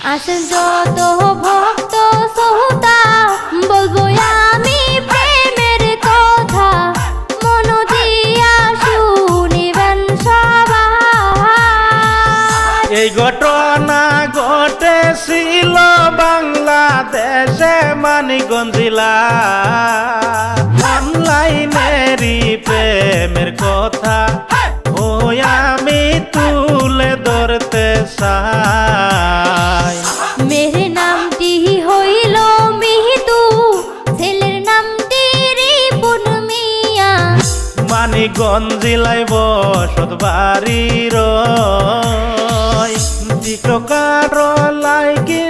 আসেন যত ভক্ত শ্রোতা, বলবো আমি প্রেমের কথা, মন দিয়া শুনিবেন সবাই। এই ঘটনা ঘটেছিল বাংলাদেশে মানিকগঞ্জ জেলা, অনলাইনেরই প্রেমের কথা ও আমি তুলে ধরতে চাই। মেয়ের নামটি হইল মিহিতু, ছেলের নামটি রিপুন মিয়া, মানিকগঞ্জ জেলায় বসত বাড়ির টিকটকার লাইকি